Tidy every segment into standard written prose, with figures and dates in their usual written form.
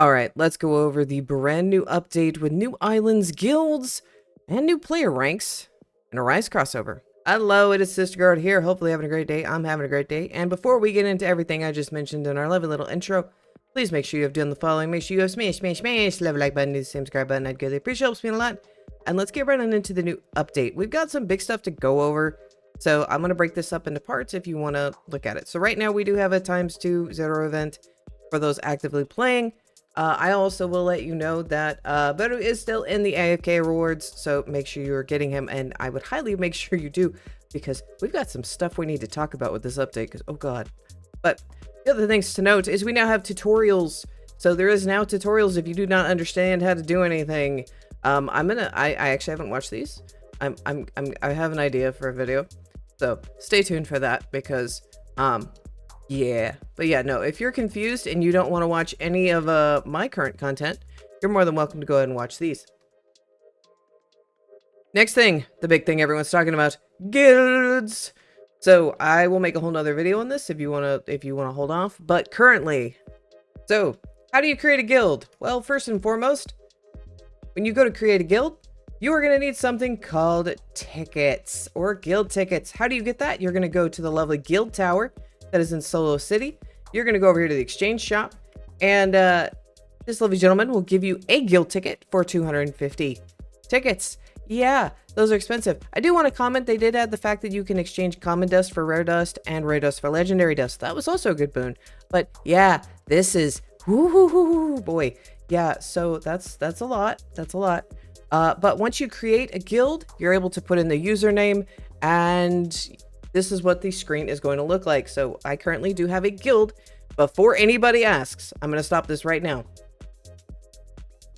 All right, let's go over the brand new update with new islands, guilds, and new player ranks and a Rise crossover. Hello, it is sisterguard here. Hopefully having a great day. I'm having a great day. And before we get into everything I just mentioned in our lovely little intro, please make sure you have done the following. Make sure you have smash the like button, do the same subscribe button. I'd greatly appreciate it. Helps me a lot. And let's get right on into the new update. We've got some big stuff to go over. So I'm going to break this up into parts if you want to look at it. So right now we do have a ×2 0 event for those actively playing. I also will let you know that Beru is still in the AFK rewards, so make sure you're getting him, and I would highly make sure you do, because we've got some stuff we need to talk about with this update, because oh god. But the other things to note is we now have tutorials, so there is now tutorials if you do not understand how to do anything. I actually haven't watched these. I have an idea for a video, so stay tuned for that, because yeah, but yeah, no, if you're confused and you don't want to watch any of my current content, you're more than welcome to go ahead and watch these. Next thing, the big thing everyone's talking about, guilds. So I will make a whole nother video on this if you want to hold off. But currently, so how do you create a guild? Well, first and foremost, when you go to create a guild, you are going to need something called tickets or guild tickets. How do you get that? You're going to go to the lovely guild tower that is in Solo City. You're going to go over here to the exchange shop, and this lovely gentleman will give you a guild ticket for 250 tickets. Yeah, those are expensive. I do want to comment, they did add the fact that you can exchange common dust for rare dust and rare dust for legendary dust. That was also a good boon. But yeah, this is boy. Yeah, so that's a lot. That's a lot. But once you create a guild, you're able to put in the username, and this is what the screen is going to look like. So I currently do have a guild. Before anybody asks, I'm going to stop this right now.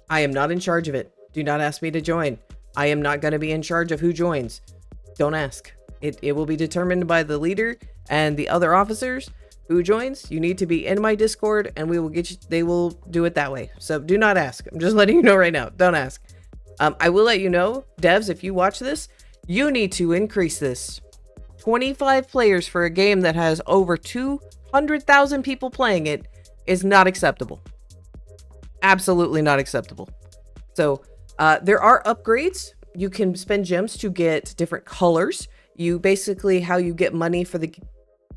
I am not in charge of it. Do not ask me to join. I am not going to be in charge of who joins. Don't ask. It will be determined by the leader and the other officers who joins. You need to be in my Discord, and we will get you. They will do it that way. So do not ask. I'm just letting you know right now. Don't ask. I will let you know, devs, if you watch this, you need to increase this. 25 players for a game that has over 200,000 people playing it is not acceptable. Absolutely not acceptable. So there are upgrades. You can spend gems to get different colors. You basically, how you get money for the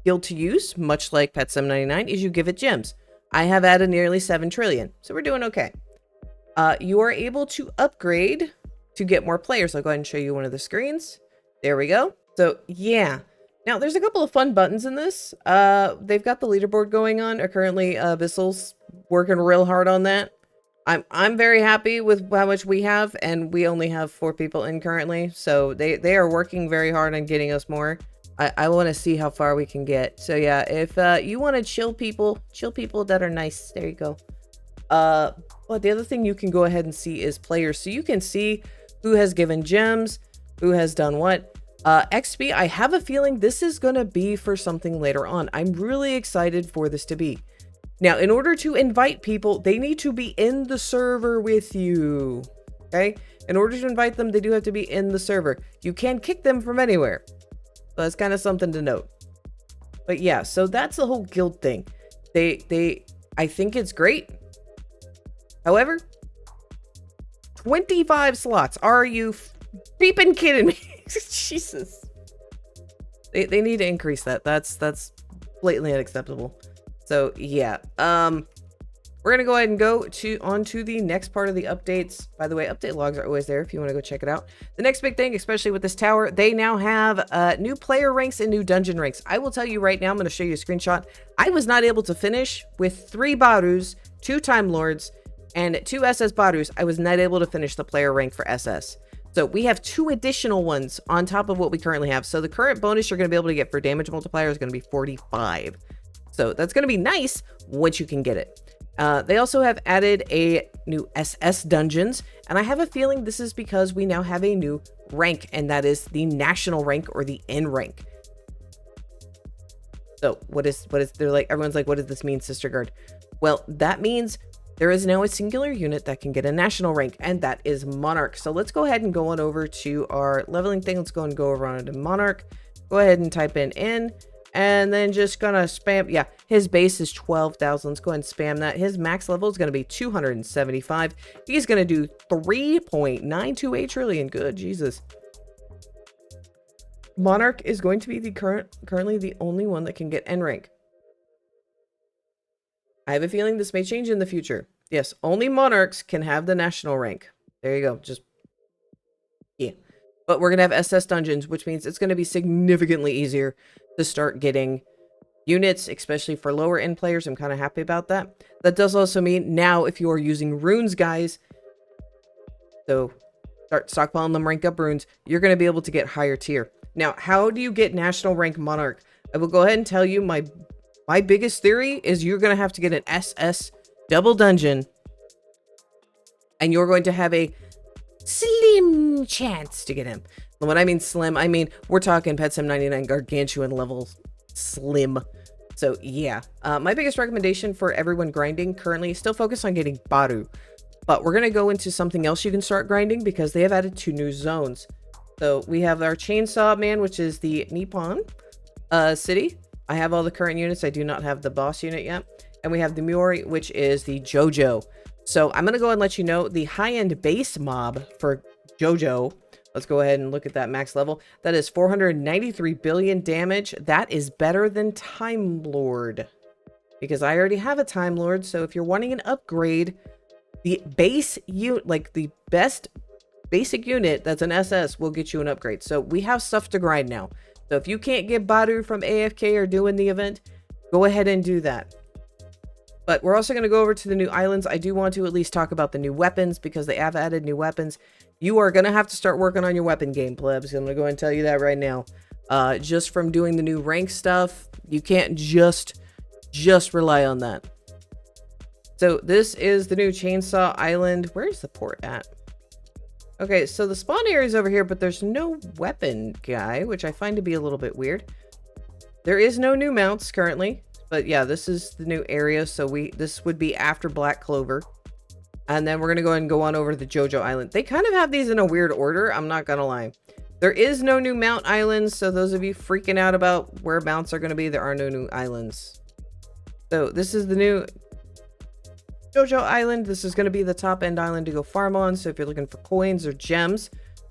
guild to use, much like Pet 799, is you give it gems. I have added nearly 7 trillion, so we're doing okay. You are able to upgrade to get more players. I'll go ahead and show you one of the screens. There we go. So yeah, now there's a couple of fun buttons in this. They've got the leaderboard going on. Currently, Abyssal's working real hard on that. I'm very happy with how much we have, and we only have 4 people in currently. So they are working very hard on getting us more. I want to see how far we can get. So yeah, if you want to chill people that are nice, there you go. But the other thing you can go ahead and see is players. So you can see who has given gems, who has done what. XP, I have a feeling this is going to be for something later on. I'm really excited for this to be. Now, in order to invite people, they need to be in the server with you. Okay? In order to invite them, they do have to be in the server. You can kick them from anywhere. So that's kind of something to note. But yeah, so that's the whole guild thing. I think it's great. However, 25 slots. Are you freaking kidding me? Jesus. They need to increase that. That's blatantly unacceptable. So yeah. We're gonna go ahead and go on to the next part of the updates. By the way, update logs are always there if you want to go check it out. The next big thing, especially with this tower, they now have new player ranks and new dungeon ranks. I will tell you right now, I'm gonna show you a screenshot. I was not able to finish with 3 Barus, 2 Time Lords, and 2 SS Barus. I was not able to finish the player rank for SS. So we have 2 additional ones on top of what we currently have. So the current bonus you're going to be able to get for damage multiplier is going to be 45. So that's going to be nice once you can get it. They also have added a new SS dungeons, and I have a feeling this is because we now have a new rank, and that is the national rank or the N rank. So what is they're like, everyone's like, what does this mean, sisterguard? Well, that means there is now a singular unit that can get a national rank, and that is Monarch. So let's go ahead and go on over to our leveling thing. Let's go and go over on to Monarch. Go ahead and type in N, and then just gonna spam. Yeah, his base is 12,000. Let's go ahead and spam that. His max level is gonna be 275. He's gonna do 3.928 trillion. Good Jesus. Monarch is going to be the currently the only one that can get N rank. I have a feeling this may change in the future. Yes, only monarchs can have the national rank. There you go. Just yeah. But we're going to have SS dungeons, which means it's going to be significantly easier to start getting units, especially for lower end players. I'm kind of happy about that. That does also mean now if you are using runes, guys, so start stockpiling them, rank up runes, you're going to be able to get higher tier. Now, how do you get national rank monarch? I will go ahead and tell you my biggest theory is you're going to have to get an SS double dungeon, and you're going to have a slim chance to get him. And when I mean slim, I mean we're talking Pet 99 gargantuan level slim. So yeah, my biggest recommendation for everyone grinding currently is still focus on getting beru, but we're going to go into something else you can start grinding because they have added 2 new zones. So we have our Chainsaw Man, which is the Nippon city. I have all the current units. I do not have the boss unit yet. And we have the Miori, which is the Jojo. So I'm going to go and let you know the high-end base mob for Jojo. Let's go ahead and look at that max level. That is 493 billion damage. That is better than Time Lord, because I already have a Time Lord. So if you're wanting an upgrade, the base unit, like the best basic unit that's an SS, will get you an upgrade. So we have stuff to grind now. So if you can't get beru from AFK or doing the event, go ahead and do that. But we're also going to go over to the new islands. I do want to at least talk about the new weapons because they have added new weapons. You are going to have to start working on your weapon game, plebs. I'm going to go ahead and tell you that right now. Just from doing the new rank stuff, you can't just rely on that. So this is the new Chainsaw Island. Where's the port at? Okay, so the spawn area is over here, but there's no weapon guy, which I find to be a little bit weird. There is no new mounts currently, but yeah, this is the new area. So this would be after Black Clover. And then we're going to go ahead and go on over to the Jojo Island. They kind of have these in a weird order. I'm not going to lie. There is no new mount islands. So those of you freaking out about where mounts are going to be, there are no new islands. So this is the new Jojo Island. This is going to be the top end island to go farm on. So if you're looking for coins or gems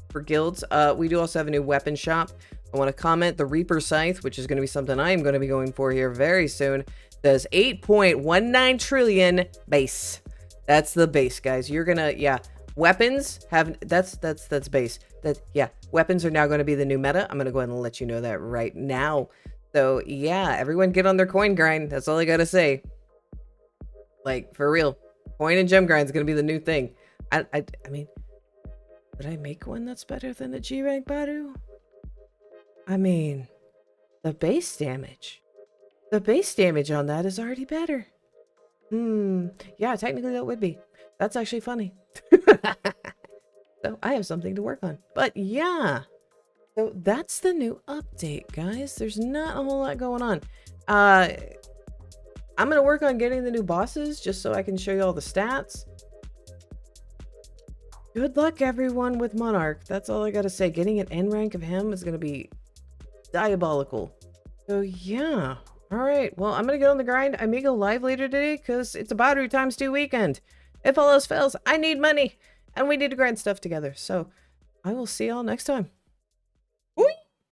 for guilds, we do also have a new weapon shop. I want to comment the Reaper Scythe, which is going to be something I am going to be going for here very soon. Does 8.19 trillion base. That's the base, guys. You're gonna, yeah, weapons have, that's base. Yeah, weapons are now going to be the new meta. I'm going to go ahead and let you know that right now. So yeah, everyone get on their coin grind. That's all I got to say. Like, for real, coin and gem grind is going to be the new thing. I mean, did I make one that's better than the G rank beru? I mean, the base damage on that is already better. Yeah, technically that would be. That's actually funny. So I have something to work on. But yeah, so that's the new update, guys. There's not a whole lot going on. I'm going to work on getting the new bosses just so I can show you all the stats. Good luck, everyone, with Monarch. That's all I got to say. Getting an N rank of him is going to be diabolical. So yeah. All right. Well, I'm going to get on the grind. I may go live later today because it's a beru ×2 weekend. If all else fails, I need money and we need to grind stuff together. So I will see y'all next time.